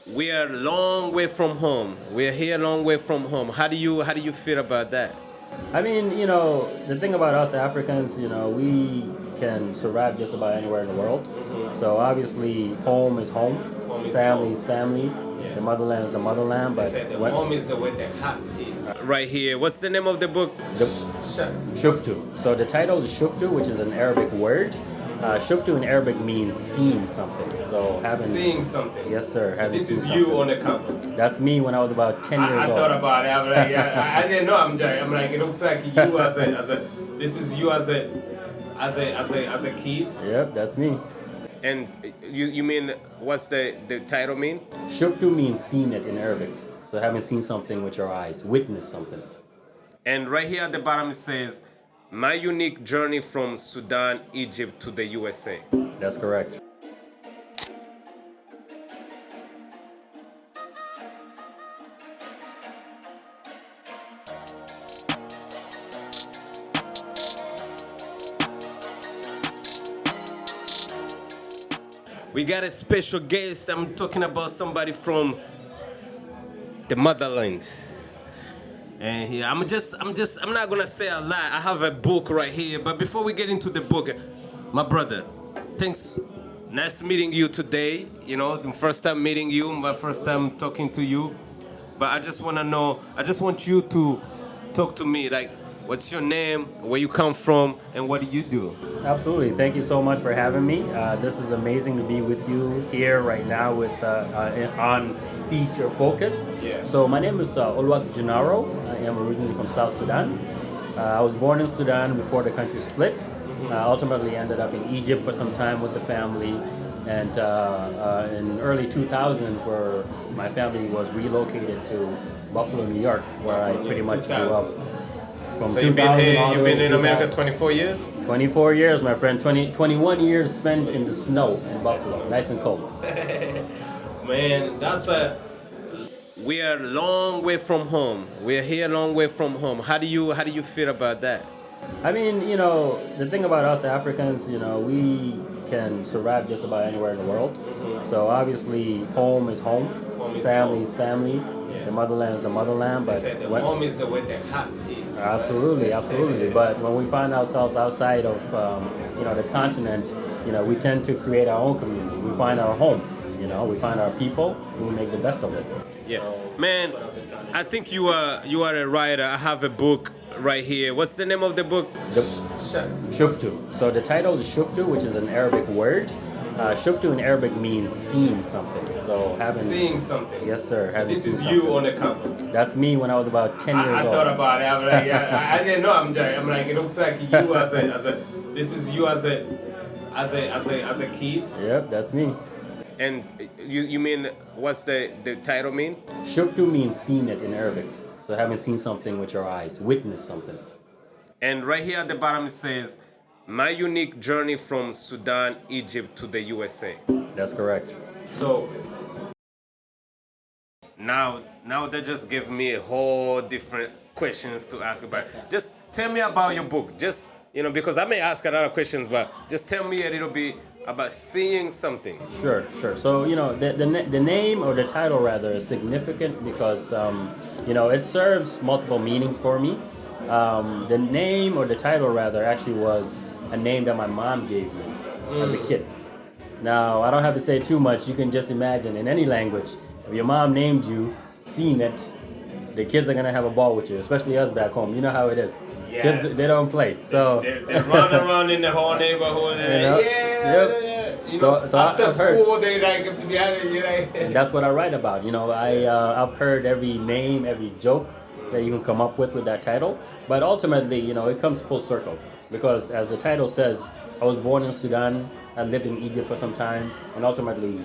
We are a long way from home. We are here a long way from home. How do you feel about that? I mean, the thing about us Africans, we can survive just about anywhere in the world. So obviously, home is home, Home is family home. is family, Yeah. the motherland is the motherland. They But said the when, home is the way the heart is. Right here. What's the name of the book? the SHUFTO. So the title is SHUFTO, which is an Arabic word. SHUFTO in Arabic means seeing something. So having Seeing something. yes, sir. Having This seen is something. you on the cover. That's me when I was about 10 years I old. thought about it. I'm like, yeah, I didn't know. I'm like, it looks like you as a. This is you as a kid. Yep, that's me. And you mean what's the title mean? Shuftu means seen it in Arabic. So having seen something with your eyes, witness something. And right here at the bottom it says, "My unique journey from Sudan, Egypt to the USA." That's correct. We got a special guest. I'm talking about somebody from the motherland. And here, I'm not gonna say a lot. I have a book right here. But before we get into the book, my brother, thanks. Nice meeting you today. The first time meeting you, my first time talking to you. But I just wanna know, I just want you to talk to me. Like, what's your name, where you come from, and what do you do? Absolutely. Thank you so much for having me. This is amazing to be with you here right now on Feature Focus. Yeah. So my name is Olwak Jenaro. I am originally from South Sudan. I was born in Sudan before the country split. Ultimately ended up in Egypt for some time with the family. And in early 2000s, where my family was relocated to Buffalo, New York, where I pretty much grew up. From So you've been 2000 here, all the you've way been to in America 2000. 24 years? 24 years, my friend. 21 years spent in the snow in Buffalo, nice and cold. Man, we are a long way from home. We are here a long way from home. How do you feel about that? I mean, the thing about us Africans, we can survive just about anywhere in the world. So obviously, home is home, Home is family home. is family, Yeah. the motherland is the motherland. They But said the when, home is the way the heart is. absolutely. But when we find ourselves outside of, the continent, we tend to create our own community. We find our home. We find our people. We make the best of it. Yeah, man. I think you are a writer. I have a book right here. What's the name of the book? The Shuftu. So the title is Shuftu, which is an Arabic word. Shuftu in Arabic means seeing something. So having Seeing something. yes, sir. Having This seen is something. you on the cover. That's me when I was about 10 years I old. thought about it. I'm like, yeah, I didn't know. I'm like, it looks like you as a. This is you as a kid. Yep, that's me. And you mean what's the title mean? Shuftu means seen it in Arabic. So having seen something with your eyes, witness something. And right here at the bottom it says, "My unique journey from Sudan, Egypt to the USA." That's correct. So now they just give me a whole different questions to ask about. Just tell me about your book. Just because I may ask a lot of questions, but just tell me a little bit about seeing something. Sure. So the name or the title rather is significant because it serves multiple meanings for me. The name or the title rather actually was a name that my mom gave me as a kid. Now I don't have to say too much. You can just imagine in any language, if your mom named you, seen it, the kids are gonna have a ball with you, especially us back home. You know how it is. Yes. Kids, they don't play. So They run around in the whole neighborhood and Yep. So after I've heard- school they like behind you like. And that's what I write about. I've heard every name, every joke that you can come up with that title. But ultimately, it comes full circle because, as the title says, I was born in Sudan. I lived in Egypt for some time, and ultimately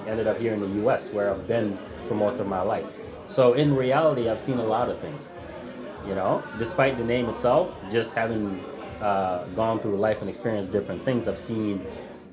ended up here in the U.S., where I've been for most of my life. So in reality, I've seen a lot of things. Despite the name itself, just having gone through life and experienced different things, I've seen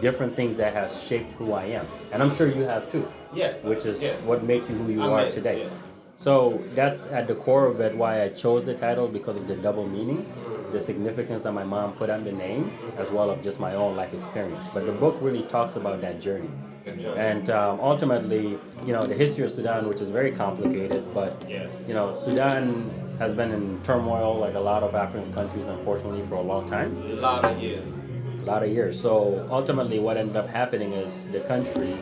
different things that has shaped who I am, and I'm sure you have too. Yes. Which is yes. what makes you who you I are mean, today. yeah. So that's at the core of it why I chose the title, because of the double meaning, the significance that my mom put on the name, as well as just my own life experience. But the book really talks about that journey. The journey. And ultimately, the history of Sudan, which is very complicated, but Yes. Sudan has been in turmoil like a lot of African countries, unfortunately, for a long time. A lot of years. A lot of years. So ultimately, what ended up happening is the country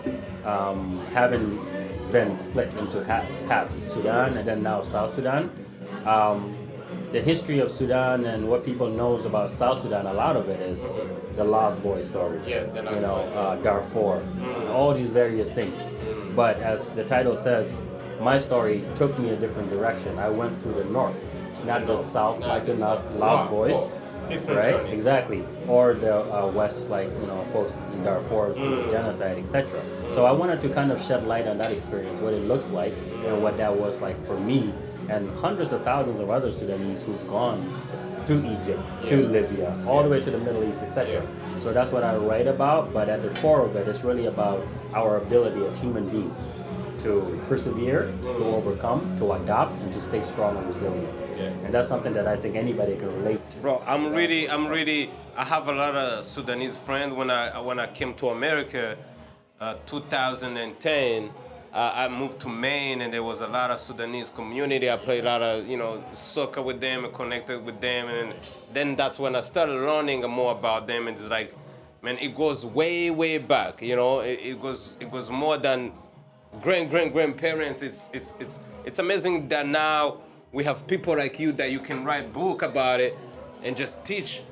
having been split into half Sudan and then now South Sudan. The history of Sudan and what people knows about South Sudan, a lot of it is the Lost Boy stories. Yeah, the Lost Boy stories. Darfur, all these various things. But as the title says, my story took me a different direction. I went to the north, not the south, like the Lost Boys. Different Right, journey. exactly, or the west, like folks in Darfur through the genocide, etc. So I wanted to kind of shed light on that experience, what it looks like, and what that was like for me, and hundreds of thousands of other Sudanese who've gone to Egypt, to Libya, all the way to the Middle East, etc. So that's what I write about. But at the core of it, it's really about our ability as human beings to persevere, to overcome, to adapt, and to stay strong and resilient. And that's something that I think anybody can relate to. Bro, I have a lot of Sudanese friends. When I came to America, 2010, I moved to Maine, and there was a lot of Sudanese community. I played a lot of, soccer with them and connected with them, and then that's when I started learning more about them. And it's like, man, it goes way, way back. It goes more than grandparents. It's amazing that now we have people like you that you can write book about it and just teach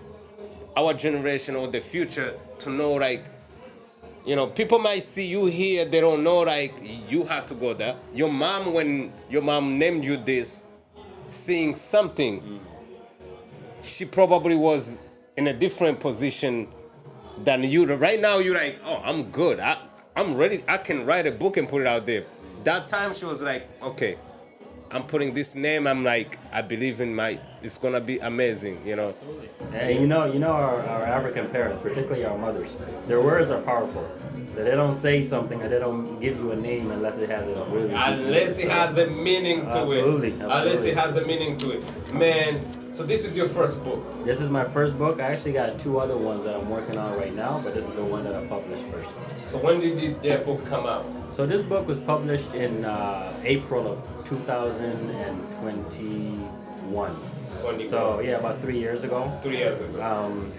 our generation or the future to know, like, people might see you here, they don't know, like, you had to go there. Your mom, when your mom named you this, seeing something, she probably was in a different position than you. Right now, you're like, oh, I'm good. I'm ready. I can write a book and put it out there. That time, she was like, okay, I'm putting this name. I'm like, I believe in it's gonna be amazing, Absolutely. And our African parents, particularly our mothers, their words are powerful. So they don't say something and they don't give you a name unless it has a really Unless it has a meaning to Absolutely. it. Unless it has a meaning to it. Man, so this is your first book. This is my first book. I actually got two other ones that I'm working on right now, but this is the one that I published first. So when did that book come out? So this book was published in April of 2021. So yeah, about 3 years ago. 3 years ago.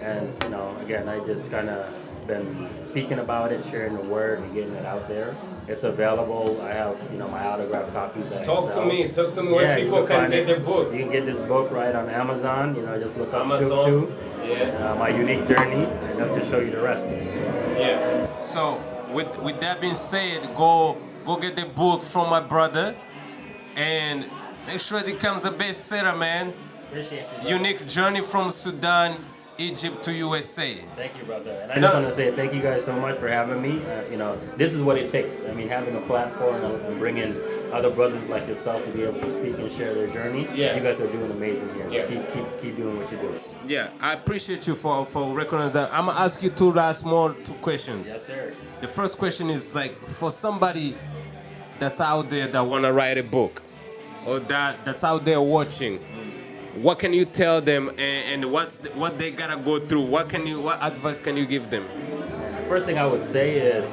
And again, I just kind of been speaking about it, sharing the word, and getting it out there. It's available. I have my autographed copies that I sell. Talk to me where people can get the book. You can get this book right on Amazon. Just look up Amazon. SHUFTO, Yeah. My unique journey, and they'll just show you the rest. Yeah. So with that being said, go get the book from my brother, and make sure it becomes a bestseller, man. Appreciate you. Unique journey from Sudan, Egypt to USA. Thank you, brother. And I just want to say thank you guys so much for having me. This is what it takes. I mean, having a platform and bringing other brothers like yourself to be able to speak and share their journey. Yeah. You guys are doing amazing here. Yeah. Keep doing what you do. Yeah, I appreciate you for recognizing that. I'm gonna ask you two questions. Yes, sir. The first question is, like, for somebody that's out there that wanna write a book, or that's out there watching, what can you tell them, and what they gotta go through? What advice can you give them? And the first thing I would say is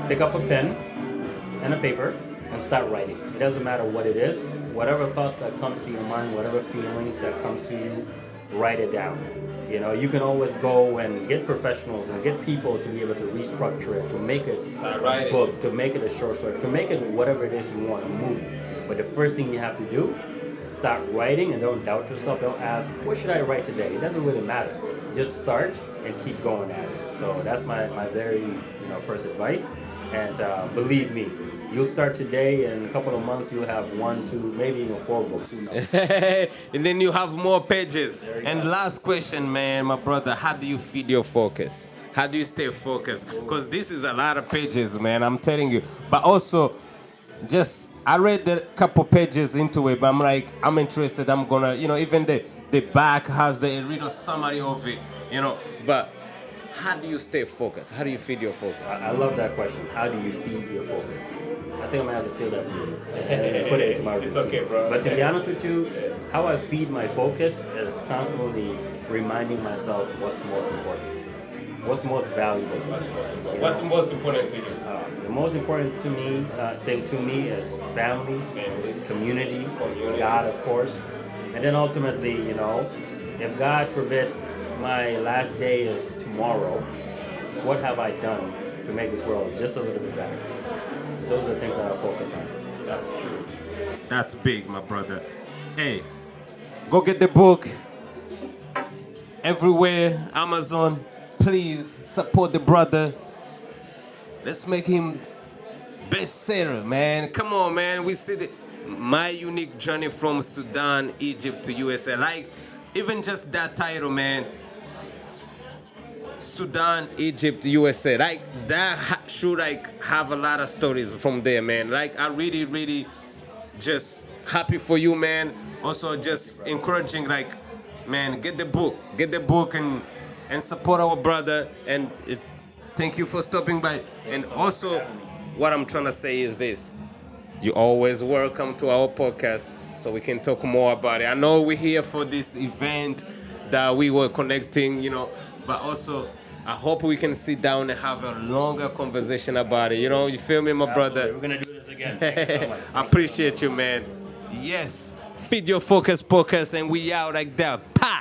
pick up a pen and a paper and start writing. It doesn't matter what it is. Whatever thoughts that comes to your mind, whatever feelings that comes to you, write it down. You can always go and get professionals and get people to be able to restructure it, to make it a book, to make it a short story, to make it whatever it is you want, a movie. But the first thing you have to do, start writing, and don't doubt yourself. Don't ask, what should I write today? It doesn't really matter. Just start and keep going at it. So that's my very first advice. And believe me, you'll start today, and in a couple of months you'll have 1, 2, maybe even 4 books. Who knows? And then you have more pages. And go. last question, man, my brother, how do you feed your focus? How do you stay focused? Because this is a lot of pages, man, I'm telling you. But also, I read a couple pages into it, but I'm interested. I'm gonna, even the back has the real summary of it, But how do you stay focused? How do you feed your focus? I love that question. How do you feed your focus? I think I'm gonna have to steal that from you and put it into my routine. It's okay, bro. But to be honest with you, how I feed my focus is constantly reminding myself what's most important, what's most valuable to me. What's most important to you? The most important to me thing to me is family, community, God, of course, and then ultimately, if God forbid my last day is tomorrow, what have I done to make this world just a little bit better? Those are the things that I focus on. That's huge. That's big, my brother. Hey, go get the book everywhere, Amazon. Please support the brother. Let's make him bestseller, man. Come on, man. We see my unique journey from Sudan, Egypt to USA. Like, even just that title, man. Sudan, Egypt, USA. Like, that should like have a lot of stories from there, man. Like, I really, really just happy for you, man. Also, just encouraging, like, man, get the book, and support our brother. And thank you for stopping by. And also, what I'm trying to say is this: you always welcome to our podcast, so we can talk more about it. I know we're here for this event that we were connecting, but also I hope we can sit down and have a longer conversation about it. You feel me, my brother? We're gonna do this again. Thank you so much. I appreciate you, man. Yes, feed your focus, and we out like that. Pa!